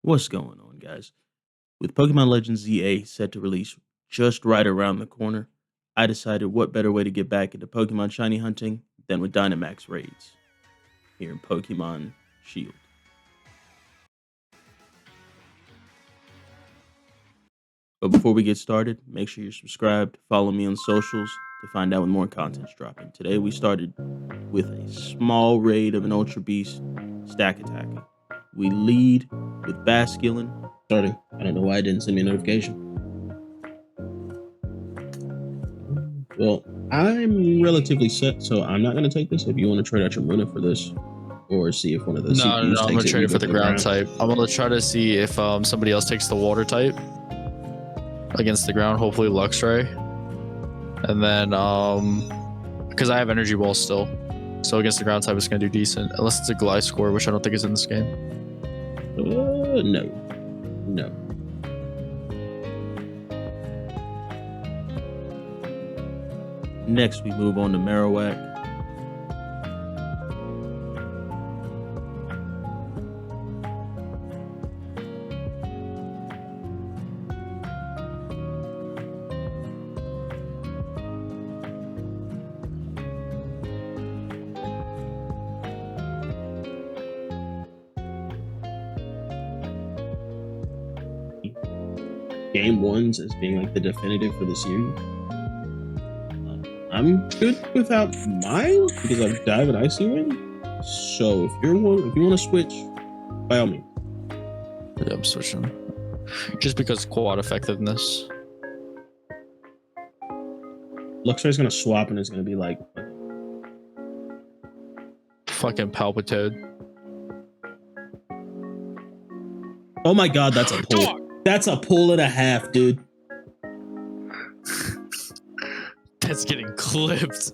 What's going on, guys? With Pokemon Legends ZA set to release just right around the corner, I decided what better way to get back into Pokemon shiny hunting than with Dynamax raids here in Pokemon Shield. But before we get started, make sure you're subscribed, follow me on socials to find out when more content's dropping. Today we started with a small raid of an Ultra Beast stack attacking. We lead with Basculin. Starting. I don't know why it didn't send me a notification. Well, I'm relatively set, so I'm not going to take this. If you want to trade out your Luna for this, or see if one of the CPUs I'm takes gonna it, trade it for the ground type. I'm gonna try to see if somebody else takes the water type against the ground. Hopefully Luxray, and then because I have energy balls still, so against the ground type it's gonna do decent. Unless it's a Gliscor, which I don't think is in this game. No. Next, we move on to Marowak. Game ones as being like the definitive for the series. I'm good without mine because I've Dive and Icy Wind. So if you want to switch, by all means. Yeah, I'm switching. Just because quad effectiveness. Luxray's gonna swap and it's gonna be like fucking Palpitoad. Oh my god, that's a pull. That's a pull and a half, dude. That's getting clipped.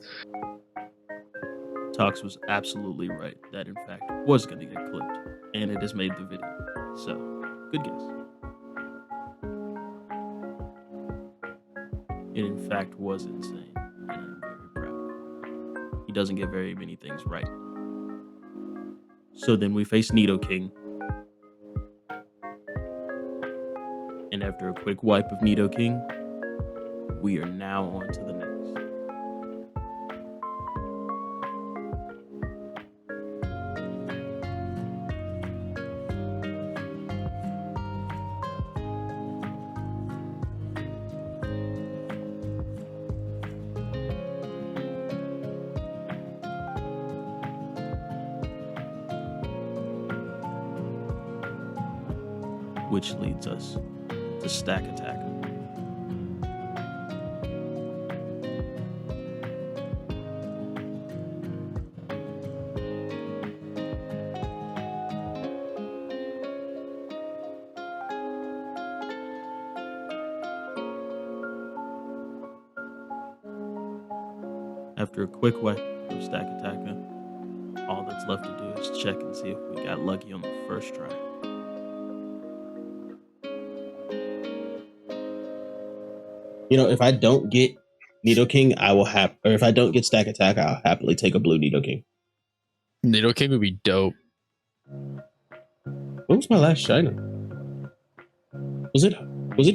Tox was absolutely right. That in fact was going to get clipped, and it has made the video. So, good guess. It in fact was insane, and I'm very proud. He doesn't get very many things right. So then we face Nidoking. And after a quick wipe of Nidoking, we are now on to the next. Which leads us to Stack Attack. After a quick wipe of Stack Attacker, all that's left to do is check and see if we got lucky on the first try. You know, if I don't get Nidoking, or if I don't get Stack Attack, I'll happily take a blue Nidoking. Nidoking would be dope. What was my last shiny? Was it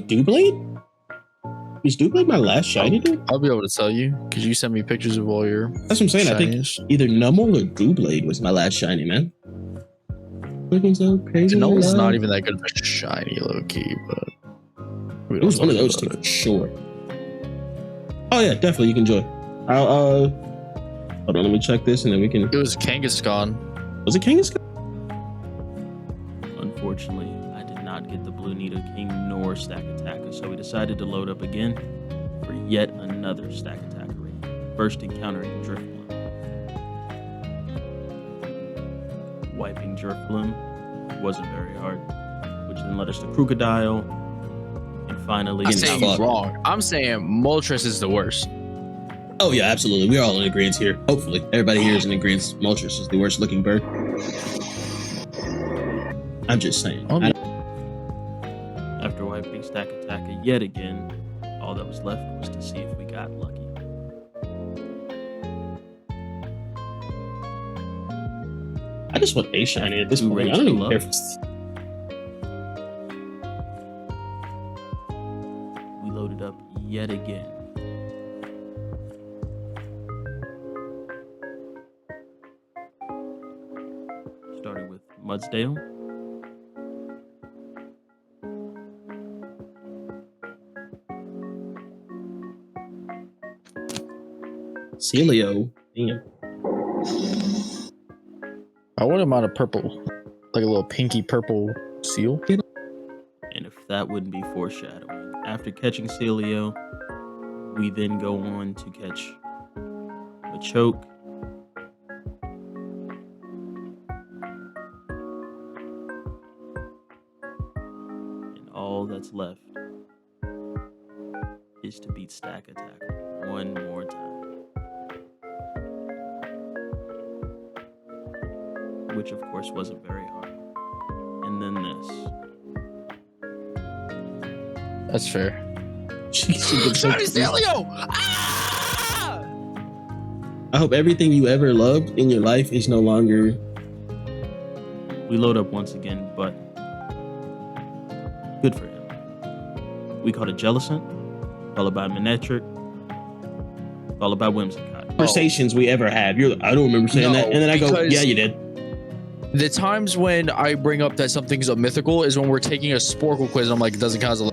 Doublade? Is Doublade my last shiny, dude? I'll be able to tell you because you sent me pictures of all your. That's what I'm saying. Shinies. I think either Numel or Doublade was my last shiny, man. Looking so crazy. Numel's not even that good of a shiny, low key, but it was one of those two for sure. Oh yeah, definitely. You can join. Hold on, let me check this and then we can. It was Kangaskhan. Was it Kangaskhan? Unfortunately, I did not get the blue Nidoking nor Stack Attacker, so we decided to load up again for yet another Stack Attacker raid. First encountering Drifbloom. Wiping Drifbloom wasn't very hard, which then led us to Crocodile, and finally. I'm saying he's wrong. I'm saying Moltres is the worst. Oh yeah, absolutely. We're all in agreement here. Hopefully, everybody here is in agreement. Moltres is the worst looking bird. I'm just saying. After wiping Stack Attacker yet again, all that was left was to see if we got lucky. I just want a shiny at this point. I don't even care if it's... yet again. Starting with Mudsdale. Celio. Damn. I wouldn't mind a purple, like a little pinky purple seal. And if that wouldn't be foreshadowing, after catching Celio, we then go on to catch Machoke, and all that's left is to beat Stack Attack one more time. Which of course wasn't very hard. And then this. That's fair. Shiny Celio! I hope everything you ever loved in your life is no longer. We load up once again, but good for him. We caught a Jellicent, followed by Manectric, followed by Whimsicott. Conversations we ever have. I don't remember saying No, that. And then I go, because- yeah, you did. The times when I bring up that something's a mythical is when we're taking a Sporkle quiz and I'm like, it doesn't count as a.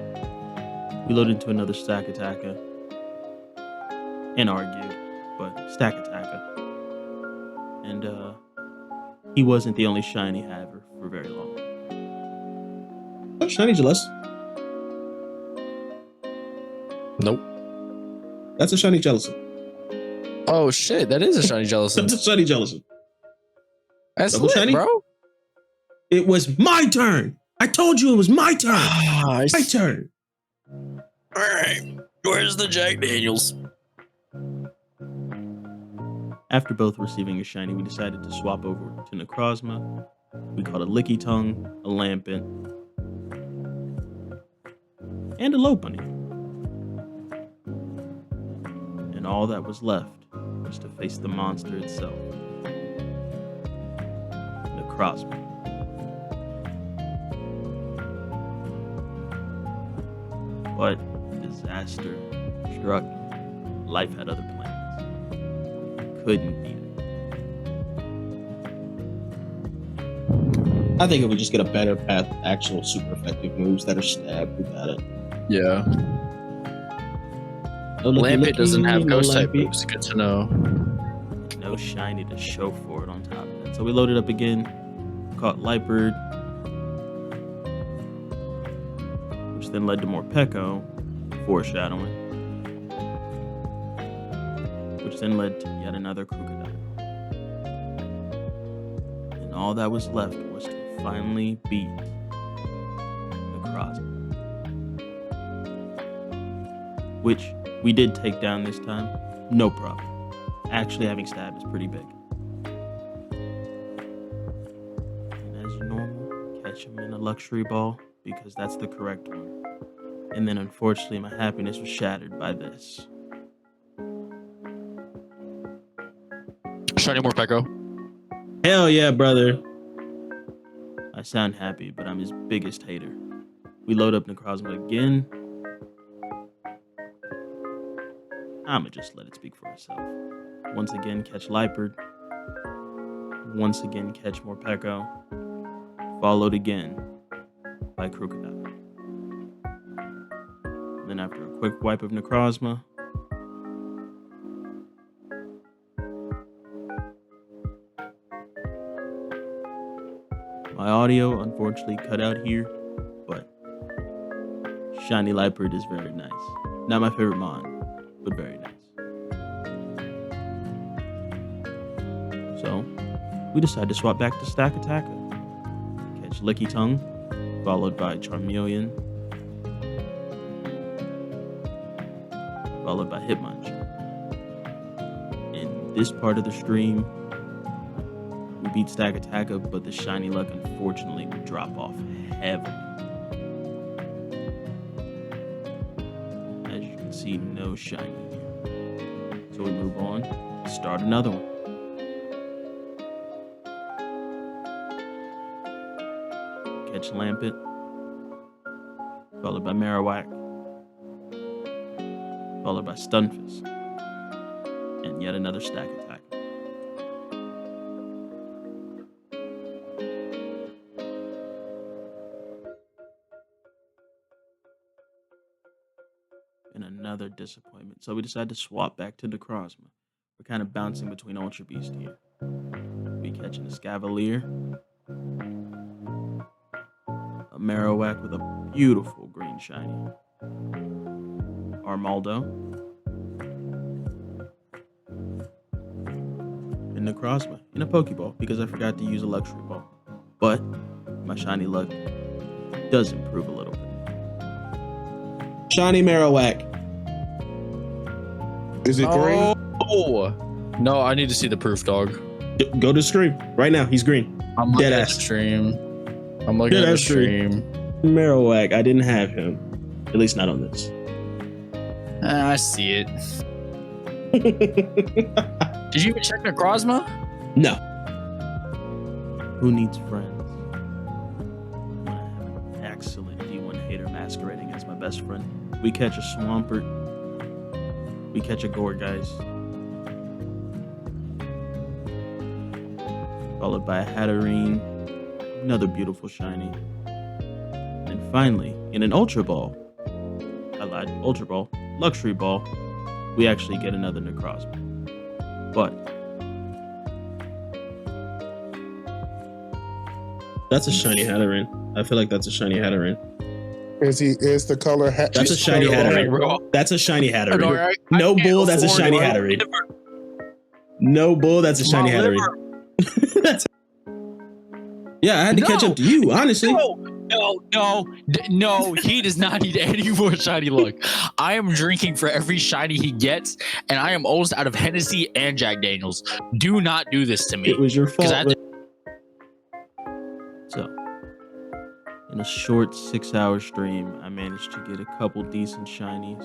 We loaded into another Stack Attacker and argued, but Stack Attacker. And he wasn't the only shiny haver for very long. Oh, shiny Jellicent. Nope. That's a shiny Jellicent. Oh shit, that is a shiny That's Jellicent. a shiny Jellicent. That's Double lit, shiny? bro. It was my turn. I told you it was my turn. Ah, My turn. All right, where's the Jack Daniels? After both receiving a shiny, we decided to swap over to Necrozma. We caught a Licky Tongue, a Lampent, and a Lopunny. And all that was left was to face the monster itself. Necrozma. But disaster struck. Life had other plans. Couldn't beat it. I think if we just get a better path, actual super effective moves that are stab, we got it. Yeah. No Licky Lampet doesn't have no ghost type Lampy. moves. Good to know. No shiny to show for it on top of it. So we loaded up again, caught Lightbird, which then led to more Pekko, foreshadowing, which then led to yet another Crocodile. And all that was left was to finally beat the Necrozma, which we did take down this time, no problem. Actually, having stab is pretty big. And as normal, catch him in a luxury ball because that's the correct one. And then unfortunately, my happiness was shattered by this. Shiny Morpeko. Hell yeah, brother. I sound happy, but I'm his biggest hater. We load up Necrozma again. I'ma just let it speak for itself. Once again, catch Lightbird. Once again, catch Morpeko. Followed again by Crocodile. Then after a quick wipe of Necrozma, my audio unfortunately cut out here, but Shiny Lightbird is very nice. Not my favorite mon, but very nice. So, we decided to swap back to Stack Attacker. Catch Licky Tongue, followed by Charmeleon, followed by Hitmonchan. In this part of the stream, we beat Stack Attacker, but the shiny luck unfortunately would drop off heavily. As you can see, no shiny here. So we move on, start another one. Catch Lampet, followed by Marowak, followed by Stunfisk, and yet another stack attack. And another disappointment. So we decided to swap back to Necrozma. We're kind of bouncing between Ultra Beast here. We catching a Scavalier, a Marowak with a beautiful green shiny, Armaldo, and Necrozma in a Pokeball because I forgot to use a Luxury Ball. But my shiny luck does improve a little bit. Shiny Marowak. Is it green? Oh, no, I need to see the proof, dog. Go to the screen right now. He's green. I'm looking Dead at ass. the stream. I'm looking Dead at the ass stream. Marowak. I didn't have him. At least not on this. I see it. Did you even check Necrozma? No. Who needs friends when I have an excellent D1 hater masquerading as my best friend? We catch a Swampert. We catch a Gourgeist. Followed by a Hatterene. Another beautiful shiny. And finally, in an Ultra Ball, I lied, Ultra Ball, Luxury Ball, we actually get another Necrozma. But That's a shiny Hatterene. I feel like that's a shiny Hatterene. Is the color hat? That's a shiny Hatterene. That's a shiny Hatterene. No bull, that's a shiny Hatterene. No bull, that's a shiny Hatterene. Yeah, I had to catch up to you, honestly. No, he does not need any more shiny luck. I am drinking for every shiny he gets, and I am almost out of Hennessy and Jack Daniels. Do not do this to me. It was your fault. so, in a short 6-hour stream, I managed to get a couple decent shinies.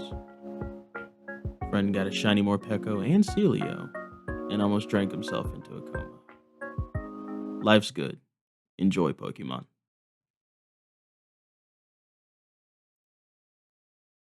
Friend got a shiny Morpeko and Celio, and almost drank himself into a coma. Life's good. Enjoy Pokemon.